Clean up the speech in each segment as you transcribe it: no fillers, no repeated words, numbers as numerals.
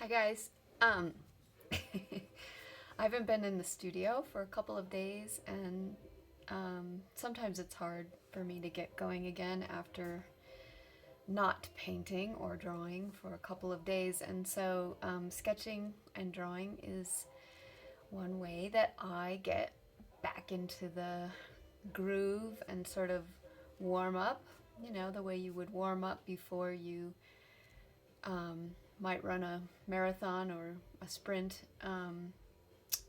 Hi guys. Um, I haven't been in the studio for a couple of days, and sometimes it's hard for me to get going again after not painting or drawing for a couple of days. And so sketching and drawing is one way that I get back into the groove and sort of warm up, the way you would warm up before you might run a marathon or a sprint.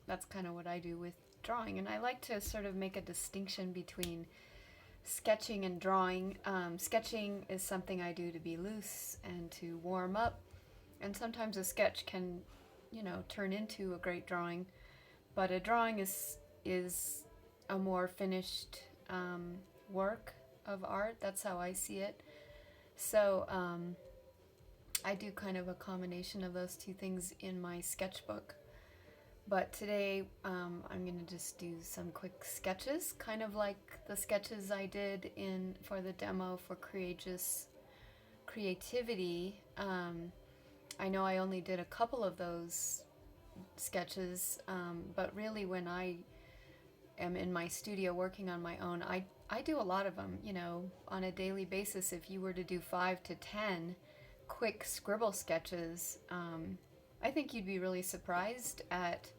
That's kind of what I do with drawing. And I like to sort of make a distinction between sketching and drawing. Sketching is something I do to be loose and to warm up. And sometimes a sketch can, turn into a great drawing. But a drawing is a more finished work of art. That's how I see it. So I do kind of a combination of those two things in my sketchbook. But today I'm going to just do some quick sketches, kind of like the sketches I did for the demo for Courageous Creativity. I know I only did a couple of those sketches, but really when I am in my studio working on my own, I do a lot of them, on a daily basis. If you were to do 5 to 10 quick scribble sketches, I think you'd be really surprised at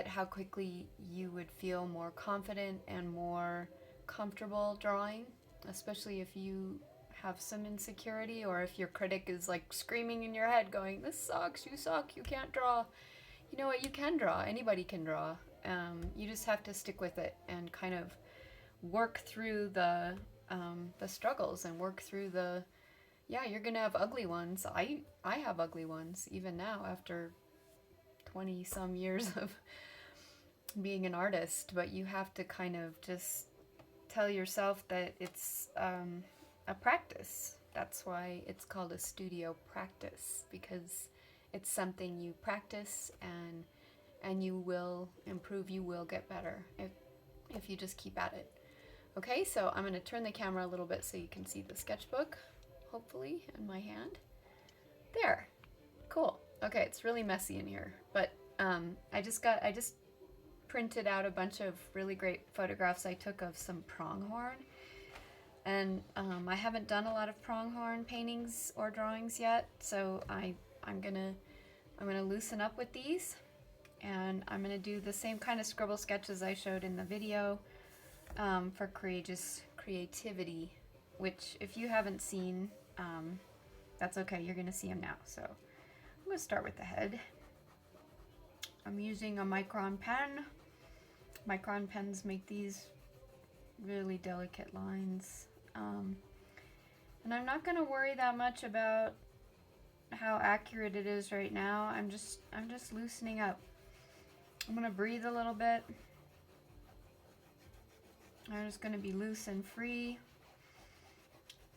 how quickly you would feel more confident and more comfortable drawing, especially if you have some insecurity, or if your critic is like screaming in your head going, "This sucks, you suck, you can't draw." You know what? You can draw. Anybody can draw. You just have to stick with it and kind of work through the struggles and work through you're gonna have ugly ones. I have ugly ones even now after 20 some years of being an artist, but you have to kind of just tell yourself that it's a practice. That's why it's called a studio practice, because it's something you practice and you will improve, you will get better if you just keep at it. Okay, so I'm going to turn the camera a little bit so you can see the sketchbook, hopefully, in my hand. There. Cool. Okay, it's really messy in here, but I just printed out a bunch of really great photographs I took of some pronghorn, and I haven't done a lot of pronghorn paintings or drawings yet, so I'm gonna loosen up with these, and I'm gonna do the same kind of scribble sketches I showed in the video for Courageous Creativity, which if you haven't seen, that's okay, you're gonna see them now. So I'm gonna start with the head. I'm using a micron pen. Micron pens make these really delicate lines. And I'm not gonna worry that much about how accurate it is right now. I'm just loosening up. I'm gonna breathe a little bit. I'm just gonna be loose and free.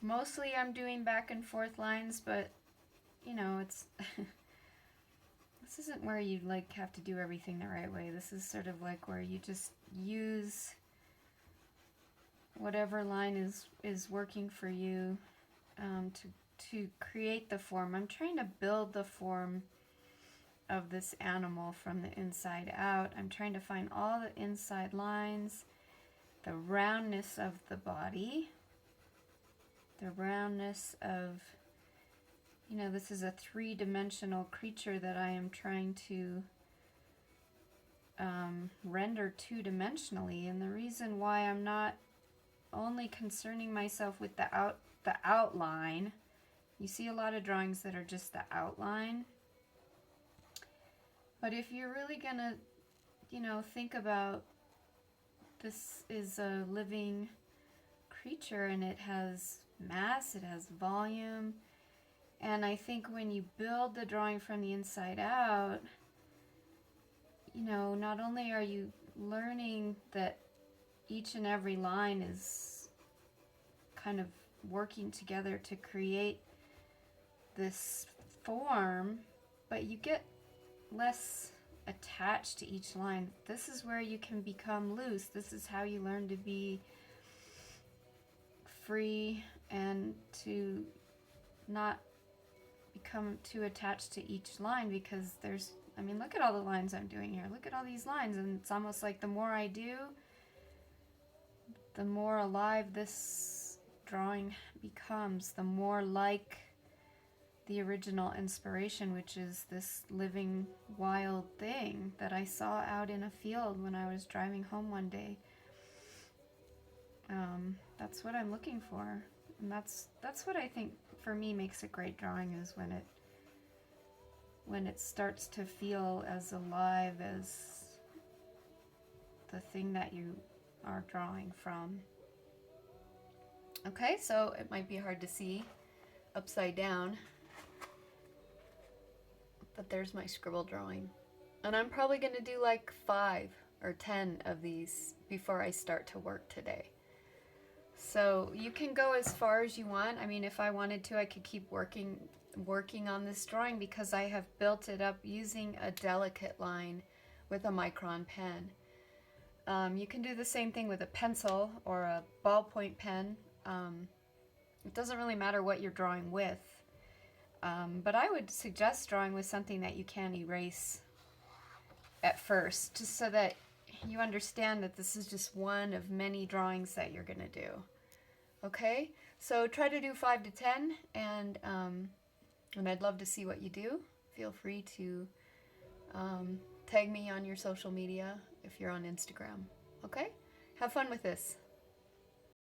Mostly I'm doing back and forth lines, but it's this isn't where you like have to do everything the right way. This is sort of like where you just use whatever line is working for you to create the form. I'm trying to build the form of this animal from the inside out. I'm trying to find all the inside lines, the roundness of the body, the roundness of, this is a three-dimensional creature that I am trying to render two-dimensionally. And the reason why I'm not only concerning myself with the outline, you see a lot of drawings that are just the outline. But if you're really gonna, think about, this is a living creature and it has mass, it has volume. And I think when you build the drawing from the inside out, not only are you learning that each and every line is kind of working together to create this form, but you get less attached to each line. This is where you can become loose. This is how you learn to be free and to not become too attached to each line, because there's, I mean, look at all the lines I'm doing here. Look at all these lines, and it's almost like the more I do, the more alive this drawing becomes, the more like the original inspiration, which is this living wild thing that I saw out in a field when I was driving home one day. That's what I'm looking for, and that's what I think for me makes a great drawing, is when it starts to feel as alive as the thing that you are drawing from. Okay, so it might be hard to see upside down, but there's my scribble drawing. And I'm probably going to do like 5 or 10 of these before I start to work today. So you can go as far as you want. I mean, if I wanted to, I could keep working on this drawing, because I have built it up using a delicate line with a micron pen. You can do the same thing with a pencil or a ballpoint pen. It doesn't really matter what you're drawing with. But I would suggest drawing with something that you can erase at first, just so that you understand that this is just one of many drawings that you're going to do. Okay, so try to do 5 to 10, and I'd love to see what you do. Feel free to tag me on your social media if you're on Instagram. Okay, have fun with this.